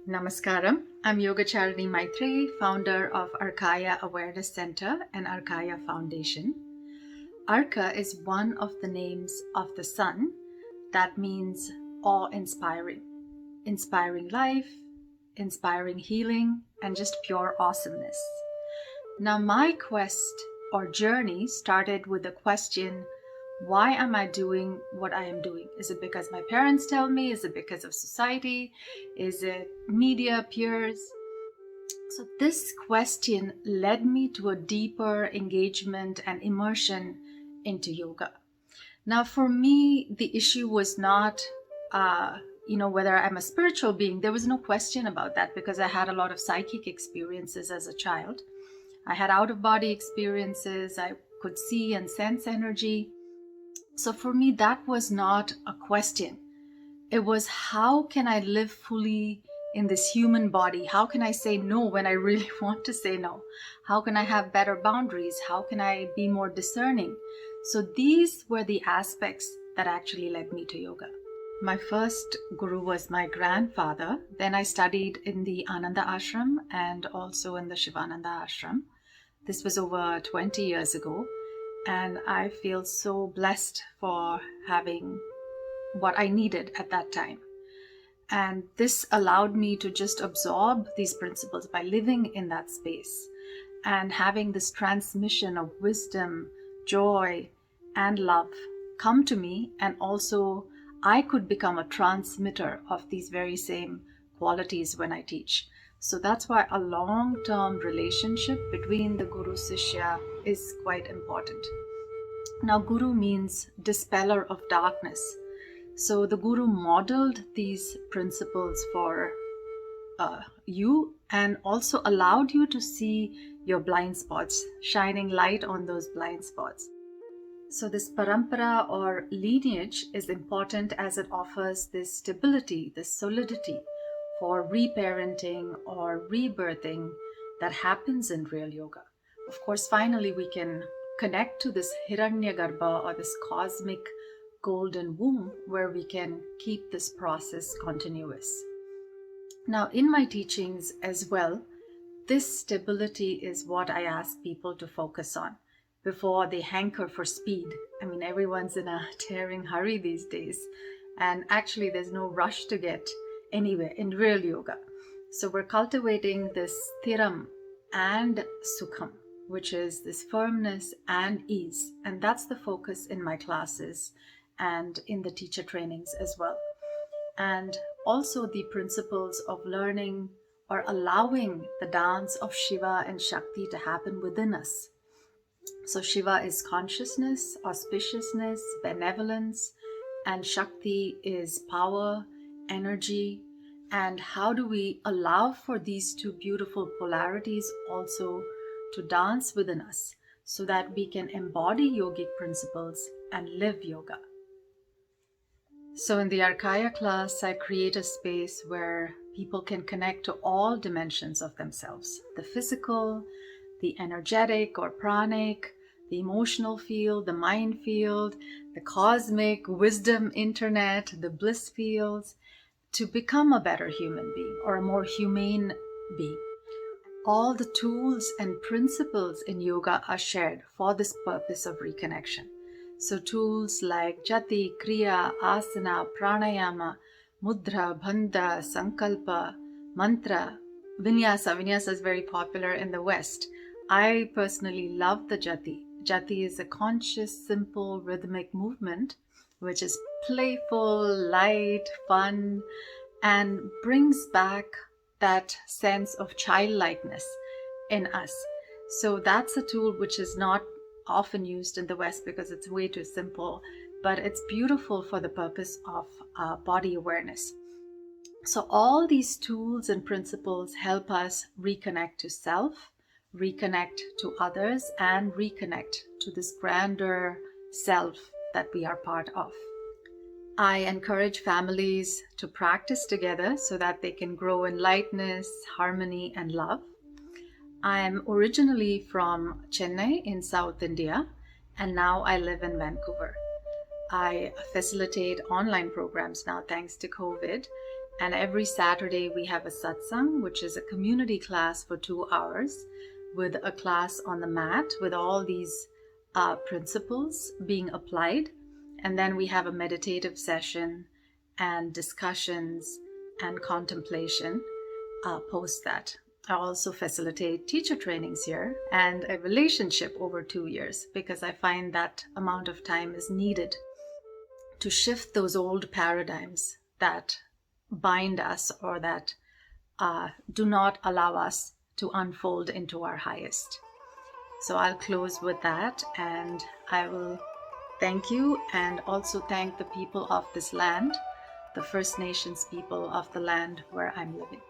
Namaskaram. I'm Yogacharini Maitreyi, founder of Arkaya Awareness Center and Arkaya Foundation. Arka is one of the names of the sun that means awe-inspiring, inspiring life, inspiring healing, and just pure awesomeness. Now, my quest or journey started with the question, why am I doing what I am doing? Is it because my parents tell me? Is it because of society? Is it media, peers? So this question led me to a deeper engagement and immersion into yoga. Now, for me, the issue was not, whether I'm a spiritual being. There was no question about that because I had a lot of psychic experiences as a child. I had out-of-body experiences. I could see and sense energy. So for me, that was not a question. It was, how can I live fully in this human body? How can I say no when I really want to say no? How can I have better boundaries? How can I be more discerning? So these were the aspects that actually led me to yoga. My first guru was my grandfather. Then I studied in the Ananda Ashram and also in the Shivananda Ashram. This was over 20 years ago. And I feel so blessed for having what I needed at that time. And this allowed me to just absorb these principles by living in that space and having this transmission of wisdom, joy, and love come to me. And also I could become a transmitter of these very same qualities when I teach. So that's why a long-term relationship between the Guru-Sishya is quite important. Now, Guru means dispeller of darkness. So the Guru modeled these principles for you and also allowed you to see your blind spots, shining light on those blind spots. So this parampara or lineage is important as it offers this stability, this solidity for reparenting or rebirthing that happens in real yoga. Of course, finally we can connect to this Hiranyagarbha or this cosmic golden womb where we can keep this process continuous. Now, in my teachings as well, this stability is what I ask people to focus on before they hanker for speed. I mean, everyone's in a tearing hurry these days, and actually there's no rush to get anywhere in real yoga. So we're cultivating this thiram and sukham, which is this firmness and ease. And that's the focus in my classes and in the teacher trainings as well. And also the principles of learning or allowing the dance of Shiva and Shakti to happen within us. So Shiva is consciousness, auspiciousness, benevolence, and Shakti is power, energy. And how do we allow for these two beautiful polarities also to dance within us so that we can embody yogic principles and live yoga? So in the Arkaya class, I create a space where people can connect to all dimensions of themselves: the physical, the energetic or pranic, the emotional field, the mind field, the cosmic wisdom internet, the bliss fields, to become a better human being or a more humane being. All the tools and principles in yoga are shared for this purpose of reconnection. So tools like jati, kriya, asana, pranayama, mudra, bandha, sankalpa, mantra, vinyasa. Vinyasa is very popular in the West. I personally love the jati. Jati is a conscious, simple, rhythmic movement which is playful, light, fun, and brings back that sense of childlikeness in us. So that's a tool which is not often used in the West because it's way too simple, but it's beautiful for the purpose of body awareness. So all these tools and principles help us reconnect to self, reconnect to others, and reconnect to this grander self that we are part of. I encourage families to practice together so that they can grow in lightness, harmony, and love. I am originally from Chennai in South India, and now I live in Vancouver. I facilitate online programs now thanks to COVID, And every Saturday we have a satsang, which is a community class for 2 hours with a class on the mat with all these principles being applied. And then we have a meditative session and discussions and contemplation post that. I also facilitate teacher trainings here and a relationship over 2 years, because I find that amount of time is needed to shift those old paradigms that bind us or that do not allow us to unfold into our highest. So I'll close with that, and I will thank you and also thank the people of this land, the First Nations people of the land where I'm living.